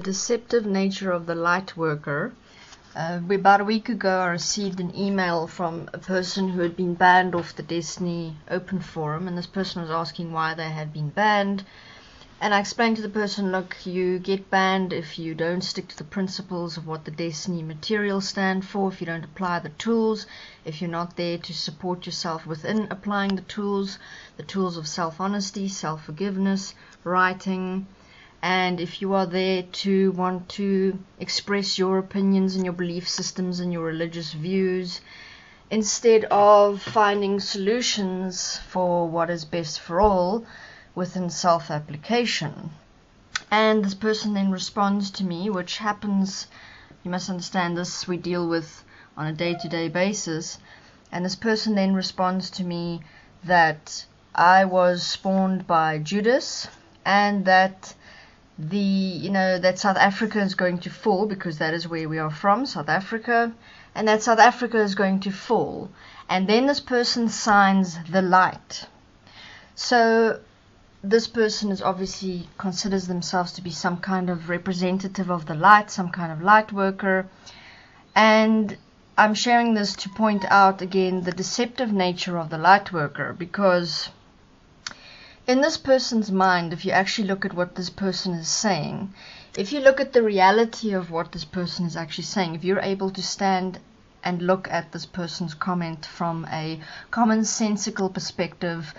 deceptive nature of the Lightworker. About a week ago, I received an email from a person who had been banned off the Destiny open forum, and this person was asking why they had been banned. And I explained to the person, look, you get banned if you don't stick to the principles of what the Destiny materials stand for, if you don't apply the tools, if you're not there to support yourself within applying the tools of self-honesty, self-forgiveness, writing, and if you are there to want to express your opinions and your belief systems and your religious views, instead of finding solutions for what is best for all within self-application. And this person then responds to me, which happens, you must understand this, we deal with on a day-to-day basis, and this person then responds to me that I was spawned by Judas, and that that South Africa is going to fall, because that is where we are from, South Africa, and that South Africa is going to fall. And then this person signs the light. So this person is obviously considers themselves to be some kind of representative of the light, some kind of light worker. And I'm sharing this to point out again the deceptive nature of the light worker, because in this person's mind, if you actually look at what this person is saying, if you look at the reality of what this person is actually saying, if you're able to stand and look at this person's comment from a commonsensical perspective,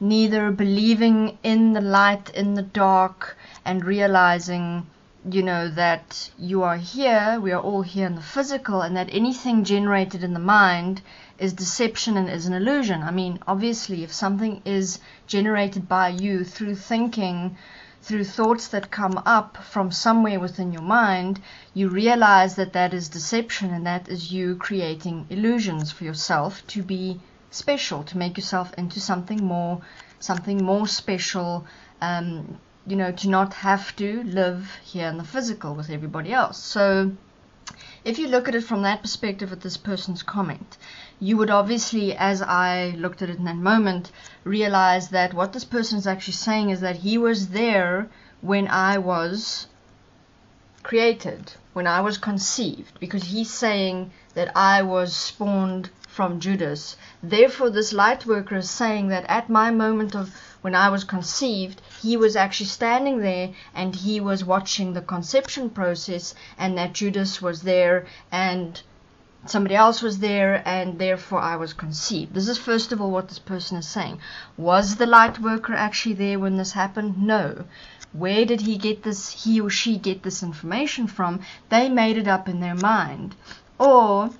neither believing in the light, in the dark, and realizing, that you are here, we are all here in the physical, and that anything generated in the mind is deception and is an illusion. I mean, obviously, if something is generated by you through thinking, through thoughts that come up from somewhere within your mind, you realize that that is deception, and that is you creating illusions for yourself to be special, to make yourself into something more special, to not have to live here in the physical with everybody else. So if you look at it from that perspective at this person's comment, you would obviously, as I looked at it in that moment, realize that what this person is actually saying is that he was there when I was created, when I was conceived, because he's saying that I was spawned from Judas. Therefore, this light worker is saying that at my moment of when I was conceived, he was actually standing there and he was watching the conception process, and that Judas was there and somebody else was there, and therefore I was conceived. This is first of all what this person is saying. Was the light worker actually there when this happened? No. Where did he or she get this information from? They made it up in their mind. Or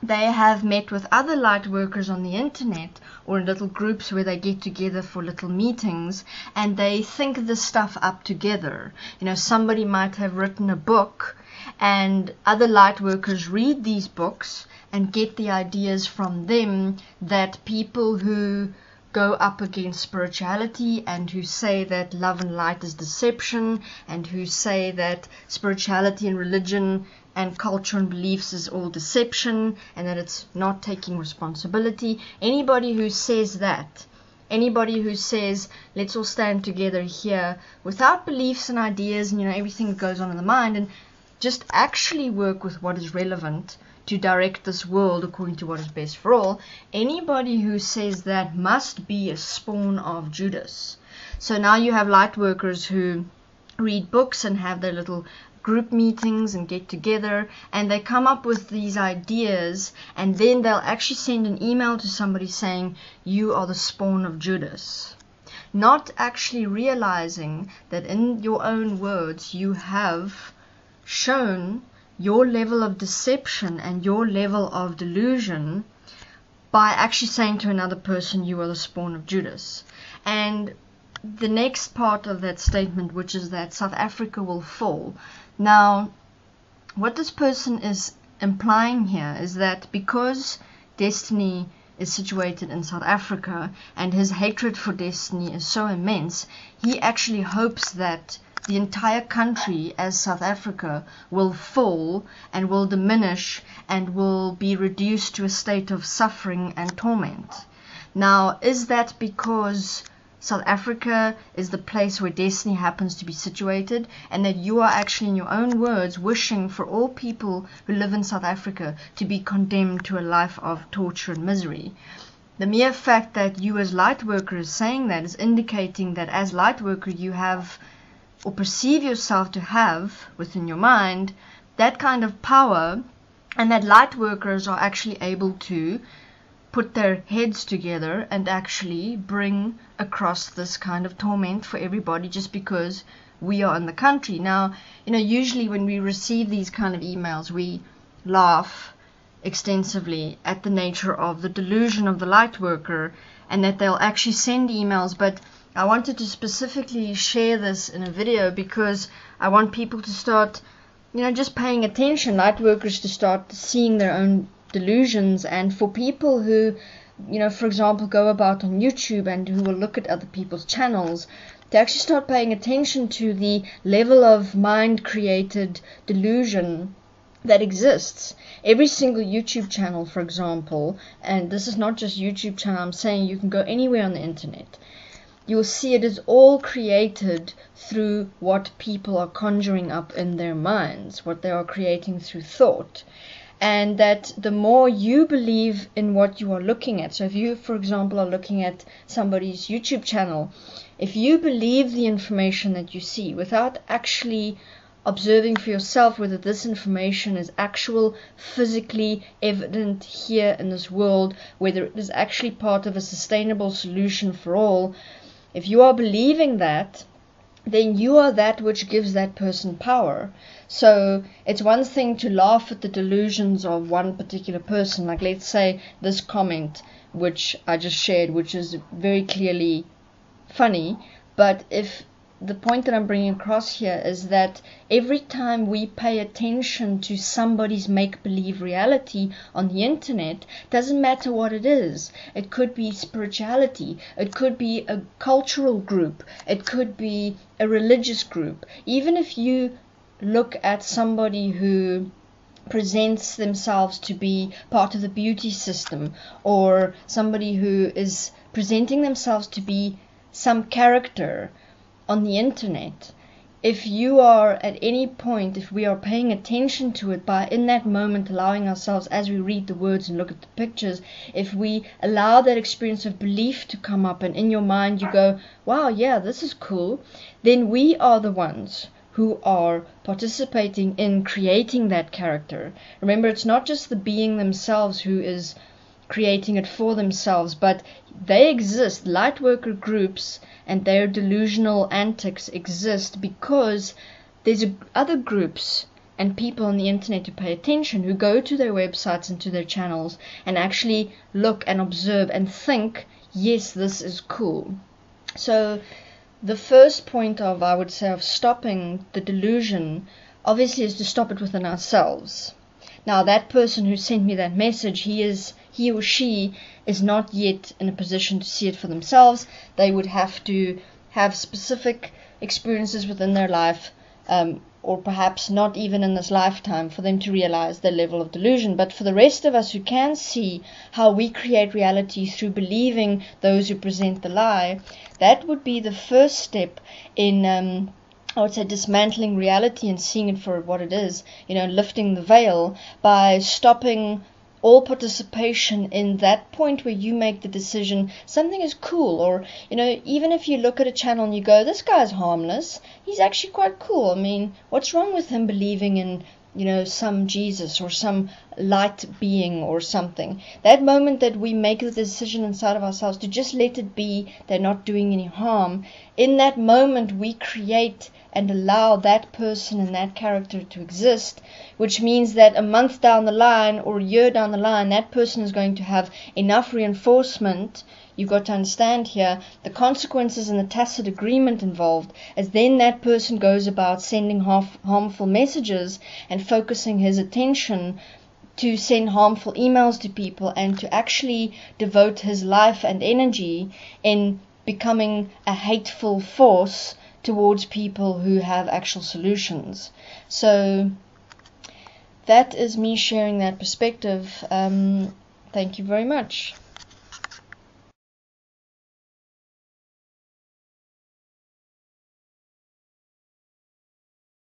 they have met with other light workers on the internet or in little groups where they get together for little meetings, and they think this stuff up together. Somebody might have written a book, and other light workers read these books and get the ideas from them, that people who go up against spirituality and who say that love and light is deception, and who say that spirituality and religion and culture and beliefs is all deception, and that it's not taking responsibility. Anybody who says that, anybody who says let's all stand together here without beliefs and ideas and everything that goes on in the mind, and just actually work with what is relevant to direct this world according to what is best for all, anybody who says that must be a spawn of Judas. So now you have light workers who read books and have their little group meetings and get together, and they come up with these ideas, and then they'll actually send an email to somebody saying you are the spawn of Judas, not actually realizing that in your own words you have shown your level of deception and your level of delusion by actually saying to another person you are the spawn of Judas. And the next part of that statement, which is that South Africa will fall. Now, what this person is implying here is that because Destiny is situated in South Africa and his hatred for Destiny is so immense, he actually hopes that the entire country as South Africa will fall and will diminish and will be reduced to a state of suffering and torment. Now, is that because South Africa is the place where destiny happens to be situated, and that you are actually, in your own words, wishing for all people who live in South Africa to be condemned to a life of torture and misery. The mere fact that you as Lightworker is saying that is indicating that as Lightworker you have, or perceive yourself to have within your mind, that kind of power, and that Lightworkers are actually able to put their heads together and actually bring across this kind of torment for everybody just because we are in the country. Now, usually when we receive these kind of emails, we laugh extensively at the nature of the delusion of the Lightworker, and that they'll actually send emails, but I wanted to specifically share this in a video because I want people to start, just paying attention, Lightworkers to start seeing their own delusions, and for people who, for example, go about on YouTube and who will look at other people's channels, to actually start paying attention to the level of mind-created delusion that exists. Every single YouTube channel, for example, and this is not just YouTube channel, I'm saying you can go anywhere on the internet, you'll see it is all created through what people are conjuring up in their minds, what they are creating through thought. And that the more you believe in what you are looking at, so if you, for example, are looking at somebody's YouTube channel, if you believe the information that you see without actually observing for yourself whether this information is actual, physically evident here in this world, whether it is actually part of a sustainable solution for all, if you are believing that, then you are that which gives that person power. So it's one thing to laugh at the delusions of one particular person, like let's say this comment which I just shared, which is very clearly funny, but if the point that I'm bringing across here is that every time we pay attention to somebody's make-believe reality on the internet, doesn't matter what it is. It could be spirituality, it could be a cultural group, it could be a religious group. Even if you look at somebody who presents themselves to be part of the beauty system, or somebody who is presenting themselves to be some character on the internet, if you are at any point, if we are paying attention to it by in that moment allowing ourselves, as we read the words and look at the pictures, if we allow that experience of belief to come up and in your mind you go, wow, yeah, this is cool, then we are the ones who are participating in creating that character. Remember, it's not just the being themselves who is creating it for themselves, but they exist. Lightworker groups and their delusional antics exist because there's other groups and people on the internet who pay attention, who go to their websites and to their channels and actually look and observe and think, yes, this is cool. So the first point of, I would say, of stopping the delusion obviously is to stop it within ourselves. Now, that person who sent me that message, he or she is not yet in a position to see it for themselves. They would have to have specific experiences within their life, or perhaps not even in this lifetime, for them to realize their level of delusion. But for the rest of us who can see how we create reality through believing those who present the lie, that would be the first step in I would say dismantling reality and seeing it for what it is, lifting the veil by stopping all participation in that point where you make the decision something is cool, or even if you look at a channel and you go, this guy's harmless, he's actually quite cool, I mean, what's wrong with him believing in some Jesus or some light being or something? That moment that we make the decision inside of ourselves to just let it be, they're not doing any harm, in that moment we create and allow that person and that character to exist, which means that a month down the line or a year down the line, that person is going to have enough reinforcement. You've got to understand here the consequences and the tacit agreement involved, as then that person goes about sending harmful messages and focusing his attention to send harmful emails to people and to actually devote his life and energy in becoming a hateful force towards people who have actual solutions. So that is me sharing that perspective. Thank you very much.